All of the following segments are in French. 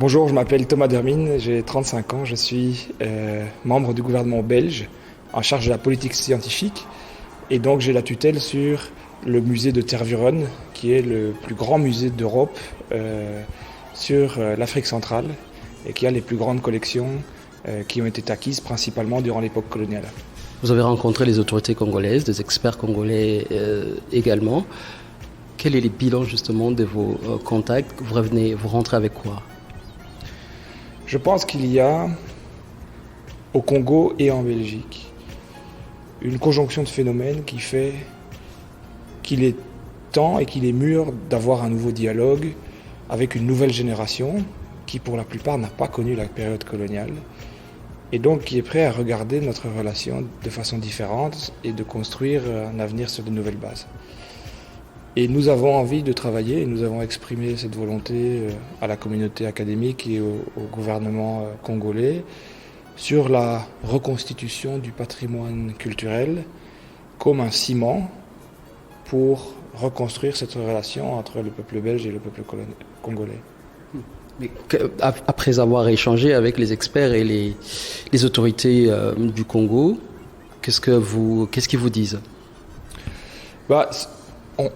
Bonjour, je m'appelle Thomas Dermine, j'ai 35 ans, je suis membre du gouvernement belge en charge de la politique scientifique et donc j'ai la tutelle sur le musée de Tervuren qui est le plus grand musée d'Europe sur l'Afrique centrale et qui a les plus grandes collections qui ont été acquises principalement durant l'époque coloniale. Vous avez rencontré les autorités congolaises, des experts congolais également. Quel est le bilan justement de vos contacts? Vous rentrez avec quoi? Je pense qu'il y a au Congo et en Belgique une conjonction de phénomènes qui fait qu'il est temps et qu'il est mûr d'avoir un nouveau dialogue avec une nouvelle génération qui pour la plupart n'a pas connu la période coloniale et donc qui est prêt à regarder notre relation de façon différente et de construire un avenir sur de nouvelles bases. Et nous avons envie de travailler et nous avons exprimé cette volonté à la communauté académique et au gouvernement congolais sur la reconstitution du patrimoine culturel comme un ciment pour reconstruire cette relation entre le peuple belge et le peuple congolais. Mais après avoir échangé avec les experts et les autorités du Congo, qu'est-ce qu'ils vous disent?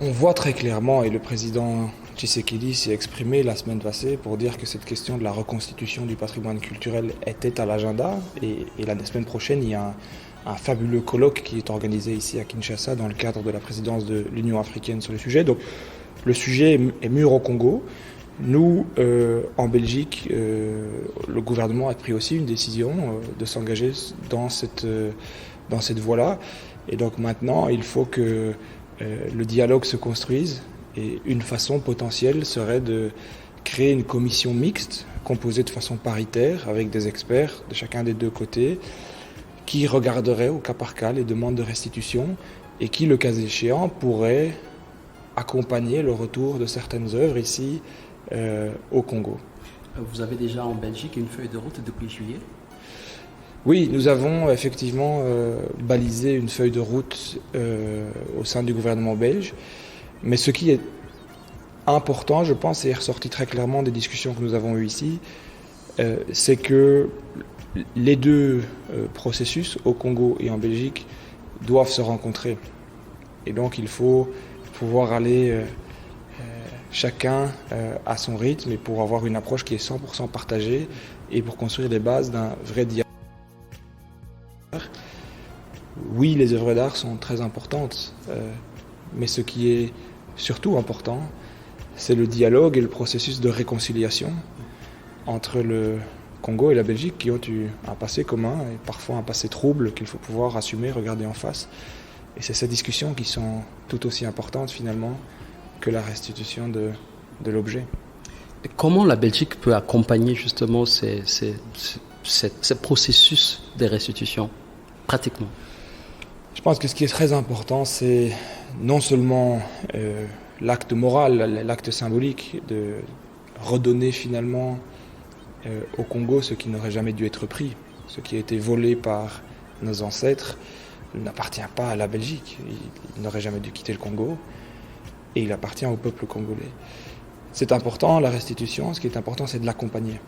On voit très clairement, et le président Tshisekedi s'est exprimé la semaine passée pour dire que cette question de la reconstitution du patrimoine culturel était à l'agenda. Et la semaine prochaine, il y a un fabuleux colloque qui est organisé ici à Kinshasa dans le cadre de la présidence de l'Union africaine sur le sujet. Donc le sujet est mûr au Congo. Nous, en Belgique, le gouvernement a pris aussi une décision de s'engager dans cette voie-là. Et donc maintenant, il faut que le dialogue se construise et une façon potentielle serait de créer une commission mixte composée de façon paritaire avec des experts de chacun des deux côtés qui regarderait au cas par cas les demandes de restitution et qui, le cas échéant, pourrait accompagner le retour de certaines œuvres ici au Congo. Vous avez déjà en Belgique une feuille de route depuis juillet? Oui, nous avons effectivement balisé une feuille de route au sein du gouvernement belge. Mais ce qui est important, je pense, et est ressorti très clairement des discussions que nous avons eues ici, c'est que les deux processus, au Congo et en Belgique, doivent se rencontrer. Et donc il faut pouvoir aller chacun à son rythme et pour avoir une approche qui est 100% partagée et pour construire les bases d'un vrai dialogue. Oui, les œuvres d'art sont très importantes, mais ce qui est surtout important, c'est le dialogue et le processus de réconciliation entre le Congo et la Belgique qui ont eu un passé commun et parfois un passé trouble qu'il faut pouvoir assumer, regarder en face. Et c'est ces discussions qui sont tout aussi importantes finalement que la restitution de l'objet. Et comment la Belgique peut accompagner justement ce processus de restitution pratiquement? Je pense que ce qui est très important, c'est non seulement l'acte moral, l'acte symbolique de redonner finalement au Congo ce qui n'aurait jamais dû être pris, ce qui a été volé par nos ancêtres n'appartient pas à la Belgique. Il n'aurait jamais dû quitter le Congo et il appartient au peuple congolais. C'est important, la restitution, ce qui est important, c'est de l'accompagner.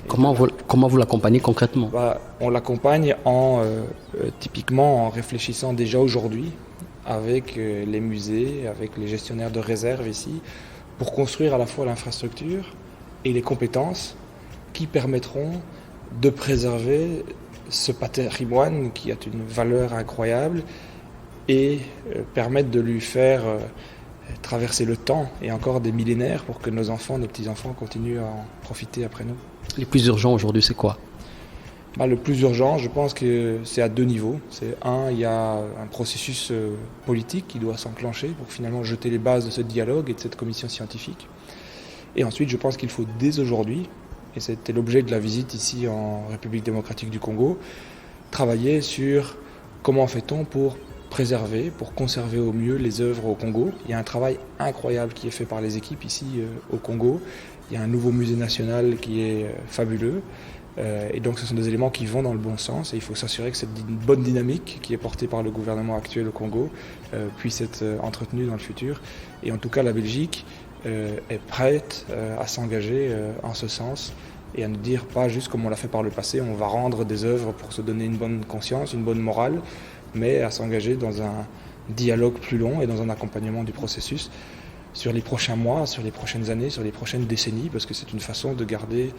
Comment vous l'accompagnez concrètement? On l'accompagne typiquement en réfléchissant déjà aujourd'hui avec les musées, avec les gestionnaires de réserve ici, pour construire à la fois l'infrastructure et les compétences qui permettront de préserver ce patrimoine qui a une valeur incroyable et permettre de lui faire traverser le temps et encore des millénaires pour que nos enfants, nos petits-enfants continuent à en profiter après nous. Les plus urgents aujourd'hui, c'est quoi? Le plus urgent, je pense que c'est à deux niveaux. Il y a un processus politique qui doit s'enclencher pour finalement jeter les bases de ce dialogue et de cette commission scientifique. Et ensuite, je pense qu'il faut dès aujourd'hui, et c'était l'objet de la visite ici en République démocratique du Congo, travailler sur comment fait-on pour préserver, pour conserver au mieux les œuvres au Congo. Il y a un travail incroyable qui est fait par les équipes ici au Congo. Il y a un nouveau musée national qui est fabuleux. Et donc ce sont des éléments qui vont dans le bon sens et il faut s'assurer que cette bonne dynamique qui est portée par le gouvernement actuel au Congo puisse être entretenue dans le futur. Et en tout cas la Belgique est prête à s'engager en ce sens et à ne dire pas juste comme on l'a fait par le passé, on va rendre des œuvres pour se donner une bonne conscience, une bonne morale, mais à s'engager dans un dialogue plus long et dans un accompagnement du processus sur les prochains mois, sur les prochaines années, sur les prochaines décennies, parce que c'est une façon de garder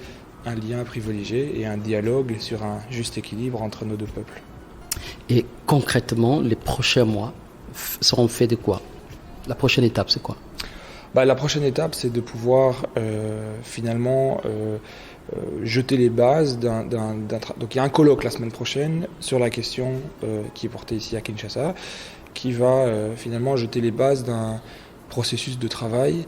un lien privilégié et un dialogue sur un juste équilibre entre nos deux peuples. Et concrètement, les prochains mois seront faits de quoi? La prochaine étape, c'est quoi? La prochaine étape, c'est de pouvoir finalement jeter les bases d'un... Donc il y a un colloque la semaine prochaine sur la question qui est portée ici à Kinshasa, qui va finalement jeter les bases d'un processus de travail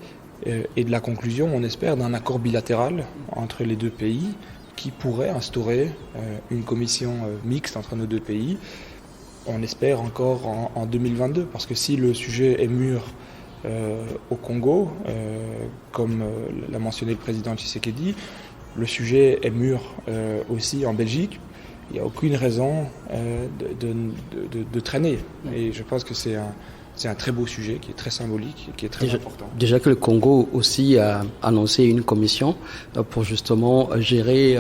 et de la conclusion, on espère, d'un accord bilatéral entre les deux pays qui pourrait instaurer une commission mixte entre nos deux pays. On espère encore en 2022, parce que si le sujet est mûr au Congo, comme l'a mentionné le président Tshisekedi, le sujet est mûr aussi en Belgique. Il n'y a aucune raison de traîner. Et je pense que c'est un très beau sujet qui est très symbolique et qui est très important. Déjà que le Congo aussi a annoncé une commission pour justement gérer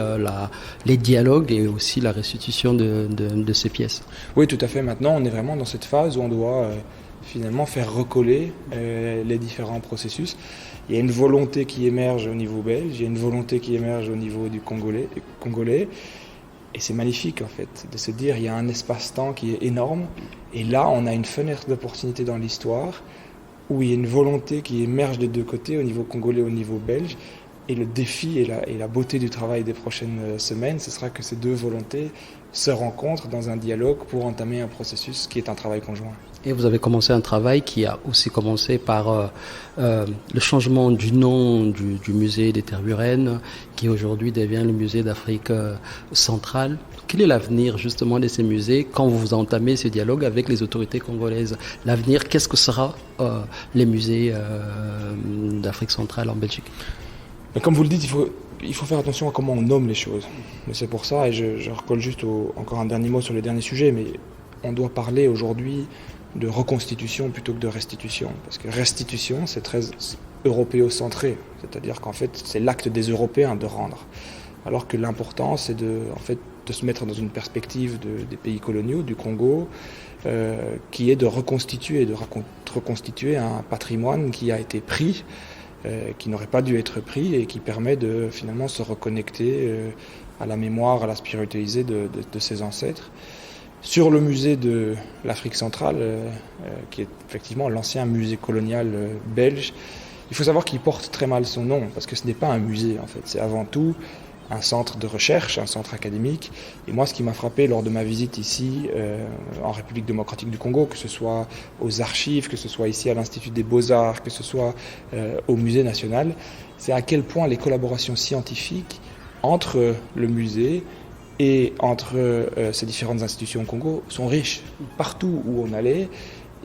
les dialogues et aussi la restitution de ces pièces. Oui, tout à fait. Maintenant, on est vraiment dans cette phase où on doit finalement faire recoller les différents processus. Il y a une volonté qui émerge au niveau belge, il y a une volonté qui émerge au niveau du Congolais. Et c'est magnifique en fait, de se dire il y a un espace-temps qui est énorme. Et là, on a une fenêtre d'opportunité dans l'histoire où il y a une volonté qui émerge des deux côtés, au niveau congolais, au niveau belge. Et le défi et la beauté du travail des prochaines semaines, ce sera que ces deux volontés se rencontrent dans un dialogue pour entamer un processus qui est un travail conjoint. Et vous avez commencé un travail qui a aussi commencé par le changement du nom du musée des Terres Burennes, qui aujourd'hui devient le musée d'Afrique centrale. Quel est l'avenir justement de ces musées quand vous entamez ce dialogue avec les autorités congolaises? L'avenir, qu'est-ce que sera les musées d'Afrique centrale en Belgique? Mais comme vous le dites, il faut faire attention à comment on nomme les choses. Mais c'est pour ça, et je recolle juste encore un dernier mot sur le dernier sujet, mais on doit parler aujourd'hui de reconstitution plutôt que de restitution. Parce que restitution, c'est très européocentré. C'est-à-dire qu'en fait, c'est l'acte des Européens de rendre. Alors que l'important, c'est de se mettre dans une perspective des pays coloniaux, du Congo, qui est de reconstituer un patrimoine qui a été pris, qui n'aurait pas dû être pris et qui permet de finalement se reconnecter à la mémoire, à la spiritualité de ses ancêtres. Sur le musée de l'Afrique centrale, qui est effectivement l'ancien musée colonial belge, il faut savoir qu'il porte très mal son nom, parce que ce n'est pas un musée en fait, c'est avant tout un centre de recherche, un centre académique. Et moi, ce qui m'a frappé lors de ma visite ici, en République démocratique du Congo, que ce soit aux archives, que ce soit ici à l'Institut des Beaux-Arts, que ce soit au Musée national, c'est à quel point les collaborations scientifiques entre le musée et entre ces différentes institutions au Congo sont riches. Partout où on allait,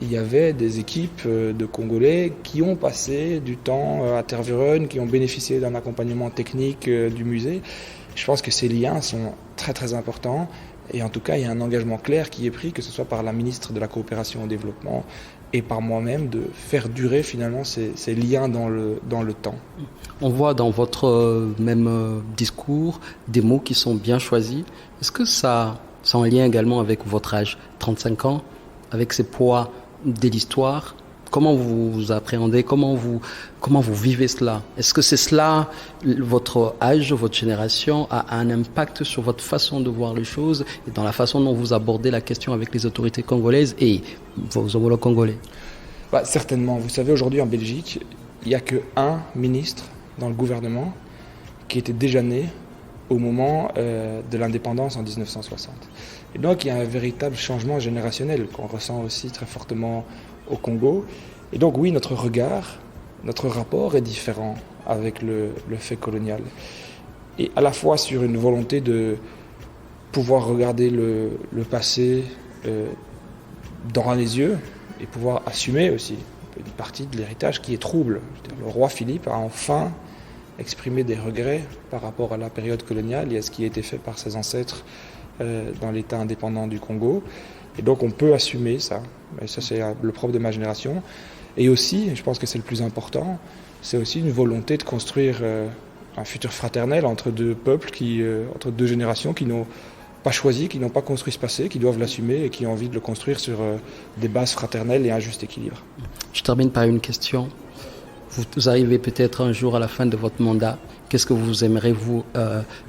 il y avait des équipes de Congolais qui ont passé du temps à Tervuren, qui ont bénéficié d'un accompagnement technique du musée. Je pense que ces liens sont très très importants et en tout cas il y a un engagement clair qui est pris, que ce soit par la ministre de la Coopération et au Développement et par moi-même, de faire durer finalement ces liens dans le temps. On voit dans votre même discours des mots qui sont bien choisis. Est-ce que ça c'est en lien également avec votre âge, 35 ans, avec ces poids de l'histoire? Comment vous appréhendez, comment vous vivez cela? Est-ce que c'est cela, votre âge, votre génération a un impact sur votre façon de voir les choses et dans la façon dont vous abordez la question avec les autorités congolaises et vos homologues congolais? Certainement. Vous savez, aujourd'hui en Belgique, il n'y a qu'un ministre dans le gouvernement qui était déjà né au moment de l'indépendance en 1960. Et donc il y a un véritable changement générationnel qu'on ressent aussi très fortement au Congo. Et donc oui, notre regard, notre rapport est différent avec le fait colonial. Et à la fois sur une volonté de pouvoir regarder le passé dans les yeux et pouvoir assumer aussi une partie de l'héritage qui est trouble. Le roi Philippe a enfin exprimé des regrets par rapport à la période coloniale et à ce qui a été fait par ses ancêtres dans l'État indépendant du Congo. Et donc on peut assumer ça. Et ça, c'est le propre de ma génération. Et aussi, je pense que c'est le plus important, c'est aussi une volonté de construire un futur fraternel entre deux peuples, entre deux générations qui n'ont pas choisi, qui n'ont pas construit ce passé, qui doivent l'assumer et qui ont envie de le construire sur des bases fraternelles et un juste équilibre. Je termine par une question. Vous arrivez peut-être un jour à la fin de votre mandat. Qu'est-ce que vous aimeriez vous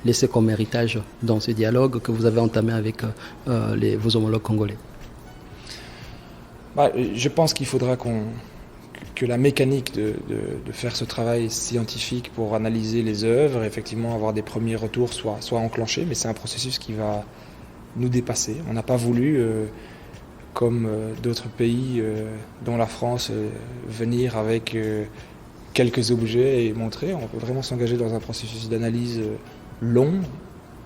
laisser comme héritage dans ce dialogue que vous avez entamé avec vos homologues congolais? Je pense qu'il faudra que la mécanique de faire ce travail scientifique pour analyser les œuvres, effectivement avoir des premiers retours soit enclenchée, mais c'est un processus qui va nous dépasser. On n'a pas voulu, comme d'autres pays, dont la France, venir avec quelques objets et montrer. On peut vraiment s'engager dans un processus d'analyse long,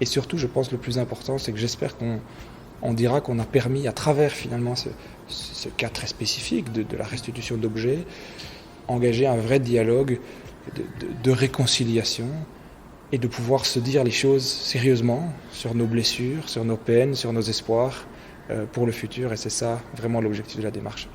et surtout, je pense, le plus important, c'est que j'espère qu'on dira qu'on a permis, à travers finalement ce cas très spécifique de la restitution d'objets, engager un vrai dialogue de réconciliation et de pouvoir se dire les choses sérieusement sur nos blessures, sur nos peines, sur nos espoirs pour le futur. Et c'est ça vraiment l'objectif de la démarche.